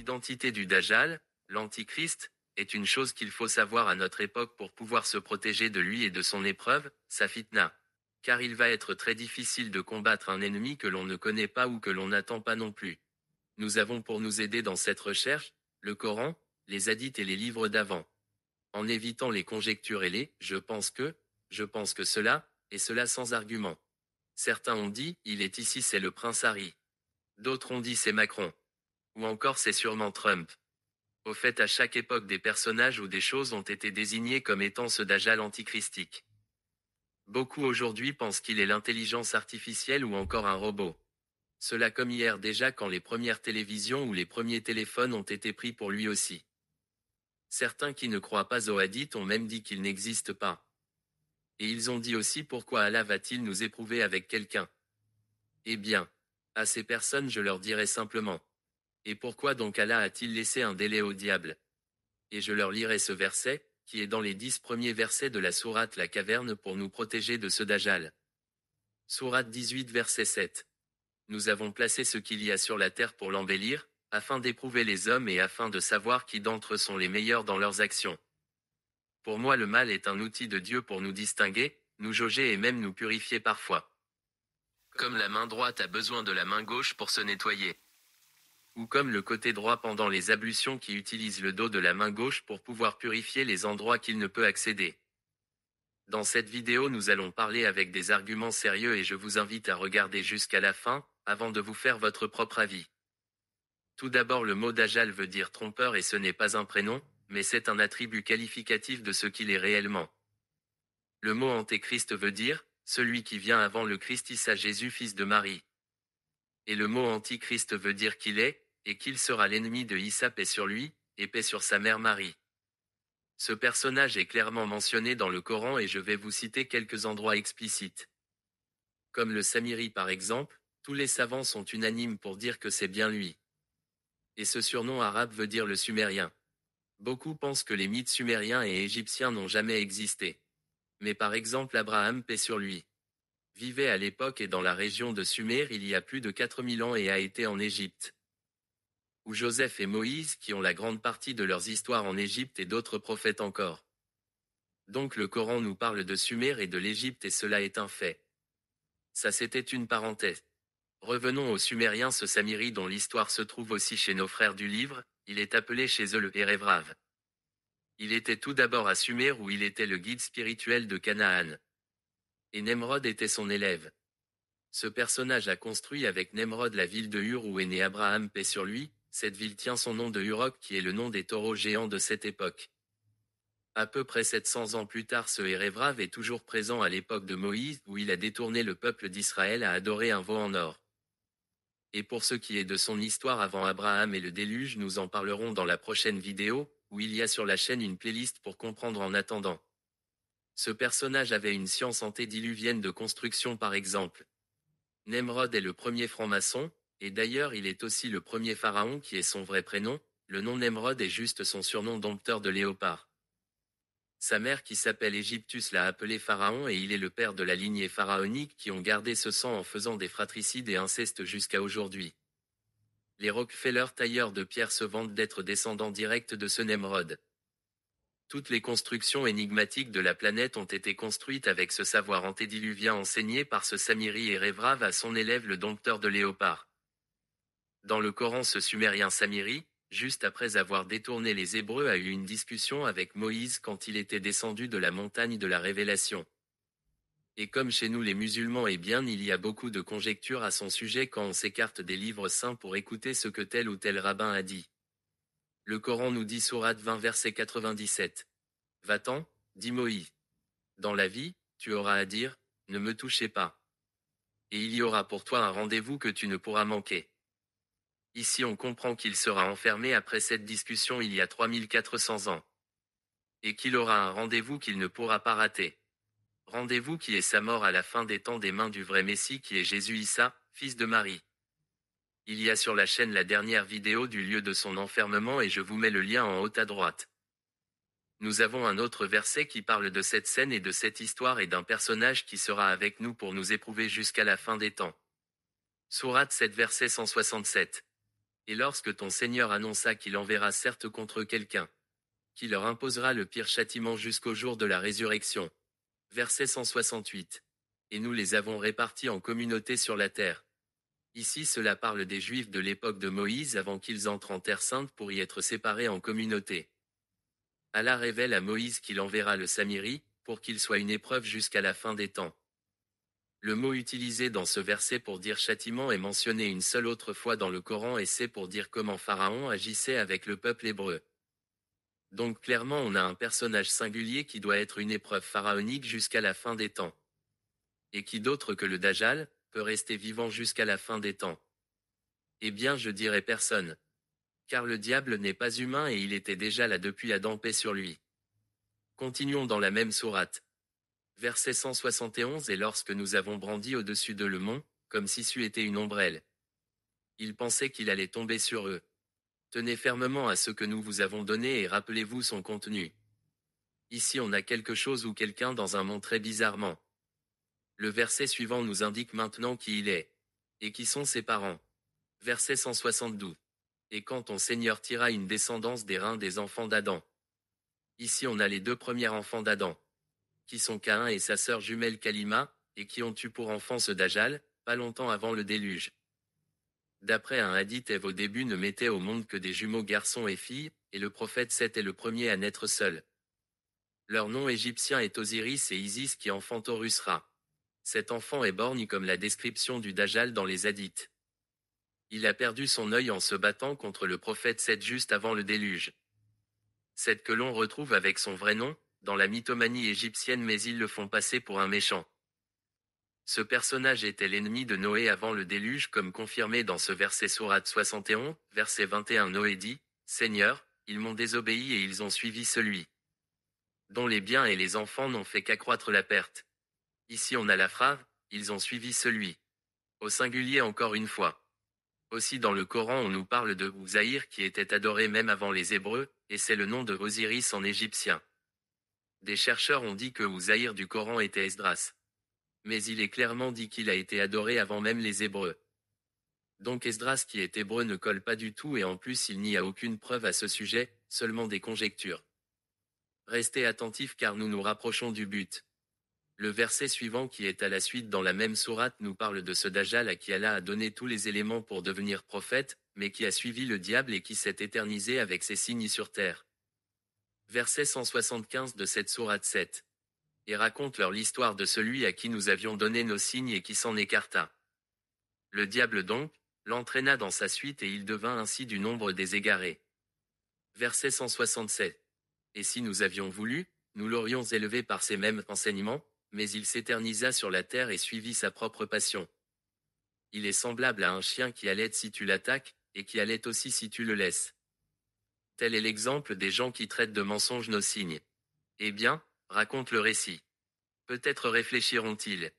L'identité du Dajjal, l'Antichrist, est une chose qu'il faut savoir à notre époque pour pouvoir se protéger de lui et de son épreuve, sa fitna. Car il va être très difficile de combattre un ennemi que l'on ne connaît pas ou que l'on n'attend pas non plus. Nous avons pour nous aider dans cette recherche, le Coran, les hadiths et les livres d'avant. En évitant les conjectures et les « je pense que cela », et cela sans argument. Certains ont dit « il est ici, c'est le prince Harry ». D'autres ont dit « c'est Macron ». Ou encore c'est sûrement Trump. Au fait, à chaque époque des personnages ou des choses ont été désignés comme étant ce Dajjal antichristique. Beaucoup aujourd'hui pensent qu'il est l'intelligence artificielle ou encore un robot. Cela comme hier déjà quand les premières télévisions ou les premiers téléphones ont été pris pour lui aussi. Certains qui ne croient pas aux hadiths ont même dit qu'il n'existe pas. Et ils ont dit aussi pourquoi Allah va-t-il nous éprouver avec quelqu'un? Eh bien, à ces personnes je leur dirai simplement. Et pourquoi donc Allah a-t-il laissé un délai au diable? Et je leur lirai ce verset, qui est dans les 10 premiers versets de la sourate La Caverne pour nous protéger de ce Dajjal. Sourate 18 verset 7. Nous avons placé ce qu'il y a sur la terre pour l'embellir, afin d'éprouver les hommes et afin de savoir qui d'entre eux sont les meilleurs dans leurs actions. Pour moi le mal est un outil de Dieu pour nous distinguer, nous jauger et même nous purifier parfois. Comme la main droite a besoin de la main gauche pour se nettoyer. Ou comme le côté droit pendant les ablutions qui utilise le dos de la main gauche pour pouvoir purifier les endroits qu'il ne peut accéder. Dans cette vidéo nous allons parler avec des arguments sérieux et je vous invite à regarder jusqu'à la fin, avant de vous faire votre propre avis. Tout d'abord le mot Dajjal veut dire trompeur et ce n'est pas un prénom, mais c'est un attribut qualificatif de ce qu'il est réellement. Le mot Antéchrist veut dire, celui qui vient avant le Christ Issa Jésus fils de Marie. Et le mot Antichrist veut dire qu'il est, et qu'il sera l'ennemi de Issa paix sur lui, et paix sur sa mère Marie. Ce personnage est clairement mentionné dans le Coran et je vais vous citer quelques endroits explicites. Comme le Samiri par exemple, tous les savants sont unanimes pour dire que c'est bien lui. Et ce surnom arabe veut dire le sumérien. Beaucoup pensent que les mythes sumériens et égyptiens n'ont jamais existé. Mais par exemple Abraham paix sur lui. Vivait à l'époque et dans la région de Sumer il y a plus de 4000 ans et a été en Égypte. Ou Joseph et Moïse qui ont la grande partie de leurs histoires en Égypte et d'autres prophètes encore. Donc le Coran nous parle de Sumer et de l'Égypte et cela est un fait. Ça c'était une parenthèse. Revenons aux Sumériens, ce Samiri dont l'histoire se trouve aussi chez nos frères du livre, il est appelé chez eux le Erevrav. Il était tout d'abord à Sumer où il était le guide spirituel de Canaan. Et Nemrod était son élève. Ce personnage a construit avec Nemrod la ville de Ur où est né Abraham paix sur lui, cette ville tient son nom de Urok qui est le nom des taureaux géants de cette époque. À peu près 700 ans plus tard ce Erevrav est toujours présent à l'époque de Moïse où il a détourné le peuple d'Israël à adorer un veau en or. Et pour ce qui est de son histoire avant Abraham et le déluge nous en parlerons dans la prochaine vidéo, où il y a sur la chaîne une playlist pour comprendre en attendant. Ce personnage avait une science antédiluvienne de construction par exemple. Nemrod est le premier franc-maçon, et d'ailleurs il est aussi le premier pharaon qui est son vrai prénom, le nom Nemrod est juste son surnom dompteur de léopard. Sa mère qui s'appelle Égyptus l'a appelé pharaon et il est le père de la lignée pharaonique qui ont gardé ce sang en faisant des fratricides et incestes jusqu'à aujourd'hui. Les Rockefeller tailleurs de pierre se vantent d'être descendants directs de ce Nemrod. Toutes les constructions énigmatiques de la planète ont été construites avec ce savoir antédiluvien enseigné par ce Samiri et Revrav à son élève le dompteur de léopard. Dans le Coran ce sumérien Samiri, juste après avoir détourné les Hébreux a eu une discussion avec Moïse quand il était descendu de la montagne de la révélation. Et comme chez nous les musulmans eh bien il y a beaucoup de conjectures à son sujet quand on s'écarte des livres saints pour écouter ce que tel ou tel rabbin a dit. Le Coran nous dit sourate 20 verset 97. Va-t'en, dit Moïse. Dans la vie, tu auras à dire, ne me touchez pas. Et il y aura pour toi un rendez-vous que tu ne pourras manquer. Ici on comprend qu'il sera enfermé après cette discussion il y a 3400 ans. Et qu'il aura un rendez-vous qu'il ne pourra pas rater. Rendez-vous qui est sa mort à la fin des temps des mains du vrai Messie qui est Jésus Issa, fils de Marie. Il y a sur la chaîne la dernière vidéo du lieu de son enfermement et je vous mets le lien en haut à droite. Nous avons un autre verset qui parle de cette scène et de cette histoire et d'un personnage qui sera avec nous pour nous éprouver jusqu'à la fin des temps. Sourate 7 verset 167. Et lorsque ton Seigneur annonça qu'il enverra certes contre quelqu'un, qui leur imposera le pire châtiment jusqu'au jour de la résurrection. Verset 168. Et nous les avons répartis en communautés sur la terre. Ici cela parle des Juifs de l'époque de Moïse avant qu'ils entrent en terre sainte pour y être séparés en communautés. Allah révèle à Moïse qu'il enverra le Samiri, pour qu'il soit une épreuve jusqu'à la fin des temps. Le mot utilisé dans ce verset pour dire châtiment est mentionné une seule autre fois dans le Coran et c'est pour dire comment Pharaon agissait avec le peuple hébreu. Donc clairement on a un personnage singulier qui doit être une épreuve pharaonique jusqu'à la fin des temps. Et qui d'autre que le Dajjal, peut rester vivant jusqu'à la fin des temps? Eh bien je dirais personne. Car le diable n'est pas humain et il était déjà là depuis Adam, paix sur lui. Continuons dans la même sourate. Verset 171. Et lorsque nous avons brandi au-dessus de le mont, comme si c'eût été une ombrelle. Ils pensaient qu'il allait tomber sur eux. Tenez fermement à ce que nous vous avons donné et rappelez-vous son contenu. Ici on a quelque chose ou quelqu'un dans un monde très bizarrement. Le verset suivant nous indique maintenant qui il est. Et qui sont ses parents. Verset 172. Et quand ton Seigneur tira une descendance des reins des enfants d'Adam. Ici on a les deux premiers enfants d'Adam. Qui sont Caïn et sa sœur jumelle Kalima, et qui ont eu pour enfant ce Dajjal, pas longtemps avant le déluge. D'après un hadith, Ève au début ne mettait au monde que des jumeaux garçons et filles, et le prophète Seth est le premier à naître seul. Leur nom égyptien est Osiris et Isis qui enfante Horus-Ra. Cet enfant est borgne comme la description du Dajjal dans les hadiths. Il a perdu son œil en se battant contre le prophète Seth juste avant le déluge. Seth que l'on retrouve avec son vrai nom, dans la mythomanie égyptienne mais ils le font passer pour un méchant. Ce personnage était l'ennemi de Noé avant le déluge comme confirmé dans ce verset sourate 71, verset 21. Noé dit, « Seigneur, ils m'ont désobéi et ils ont suivi celui dont les biens et les enfants n'ont fait qu'accroître la perte. » Ici on a la phrase, « Ils ont suivi celui » au singulier encore une fois. Aussi dans le Coran on nous parle de Uzaïr qui était adoré même avant les Hébreux, et c'est le nom de Osiris en égyptien. Des chercheurs ont dit que Uzaïr du Coran était Esdras. Mais il est clairement dit qu'il a été adoré avant même les Hébreux. Donc Esdras qui est hébreu ne colle pas du tout et en plus il n'y a aucune preuve à ce sujet, seulement des conjectures. Restez attentifs car nous nous rapprochons du but. Le verset suivant qui est à la suite dans la même sourate nous parle de ce Dajjal à qui Allah a donné tous les éléments pour devenir prophète, mais qui a suivi le diable et qui s'est éternisé avec ses signes sur terre. Verset 175 de cette sourate 7. Et raconte leur l'histoire de celui à qui nous avions donné nos signes et qui s'en écarta. Le diable donc, l'entraîna dans sa suite et il devint ainsi du nombre des égarés. Verset 167. Et si nous avions voulu, nous l'aurions élevé par ces mêmes enseignements, mais il s'éternisa sur la terre et suivit sa propre passion. Il est semblable à un chien qui allait si tu l'attaques, et qui allait aussi si tu le laisses. Tel est l'exemple des gens qui traitent de mensonges nos signes. Eh bien, raconte le récit. Peut-être réfléchiront-ils.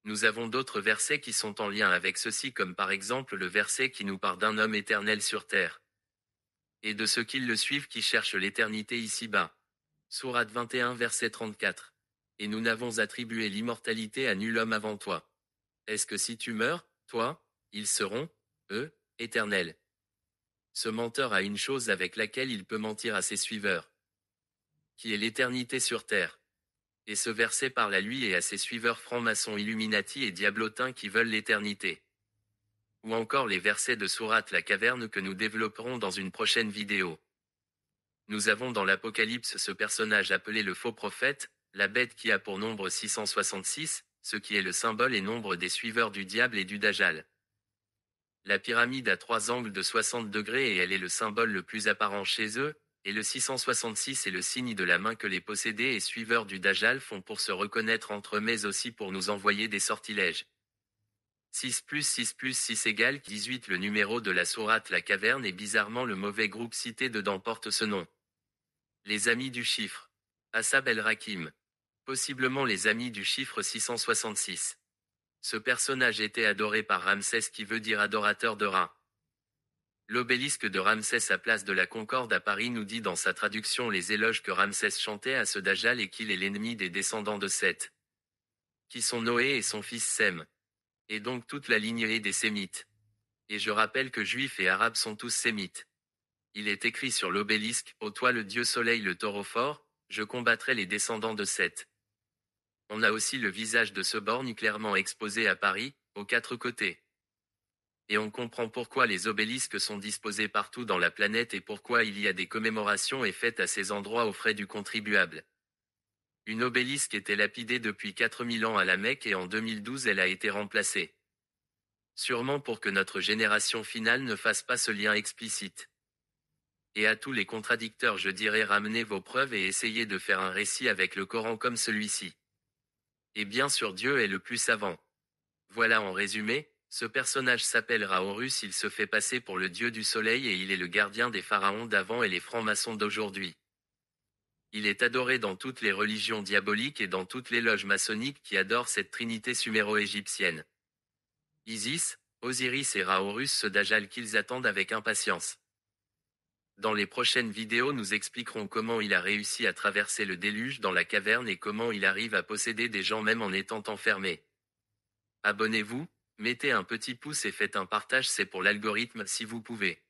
Nous avons d'autres versets qui sont en lien avec ceci comme par exemple le verset qui nous parle d'un homme éternel sur terre. Et de ceux qui le suivent qui cherchent l'éternité ici-bas. Sourate 21 verset 34. Et nous n'avons attribué l'immortalité à nul homme avant toi. Est-ce que si tu meurs, toi, ils seront, eux, éternels? Ce menteur a une chose avec laquelle il peut mentir à ses suiveurs. Qui est l'éternité sur terre. Et ce verset parle à lui et à ses suiveurs francs-maçons Illuminati et diablotins qui veulent l'éternité. Ou encore les versets de Sourate la caverne que nous développerons dans une prochaine vidéo. Nous avons dans l'Apocalypse ce personnage appelé le faux prophète, la bête qui a pour nombre 666, ce qui est le symbole et nombre des suiveurs du diable et du Dajjal. La pyramide a 3 angles de 60 degrés et elle est le symbole le plus apparent chez eux, et le 666 est le signe de la main que les possédés et suiveurs du Dajjal font pour se reconnaître entre eux mais aussi pour nous envoyer des sortilèges. 6 plus 6 plus 6 égale 18. Le numéro de la sourate la caverne et bizarrement le mauvais groupe cité dedans porte ce nom. Les amis du chiffre. Ashab el-Rakim. Possiblement les amis du chiffre 666. Ce personnage était adoré par Ramsès qui veut dire adorateur de Ra. L'obélisque de Ramsès à place de la Concorde à Paris nous dit dans sa traduction les éloges que Ramsès chantait à ce Dajjal et qu'il est l'ennemi des descendants de Seth. Qui sont Noé et son fils Sem. Et donc toute la lignée des Sémites. Et je rappelle que juifs et arabes sont tous sémites. Il est écrit sur l'obélisque, ô toi le dieu soleil le taureau fort, je combattrai les descendants de Seth. On a aussi le visage de ce borgne clairement exposé à Paris, aux quatre côtés. Et on comprend pourquoi les obélisques sont disposés partout dans la planète et pourquoi il y a des commémorations et fêtes à ces endroits aux frais du contribuable. Une obélisque était lapidée depuis 4000 ans à la Mecque et en 2012 elle a été remplacée. Sûrement pour que notre génération finale ne fasse pas ce lien explicite. Et à tous les contradicteurs je dirais ramenez vos preuves et essayez de faire un récit avec le Coran comme celui-ci. Et bien sûr Dieu est le plus savant. Voilà en résumé, ce personnage s'appellera Horus, il se fait passer pour le dieu du soleil et il est le gardien des pharaons d'avant et les francs-maçons d'aujourd'hui. Il est adoré dans toutes les religions diaboliques et dans toutes les loges maçonniques qui adorent cette trinité suméro-égyptienne. Isis, Osiris et Ra-Horus ceux d'Ajal qu'ils attendent avec impatience. Dans les prochaines vidéos nous expliquerons comment il a réussi à traverser le déluge dans la caverne et comment il arrive à posséder des gens même en étant enfermé. Abonnez-vous, mettez un petit pouce et faites un partage, c'est pour l'algorithme si vous pouvez.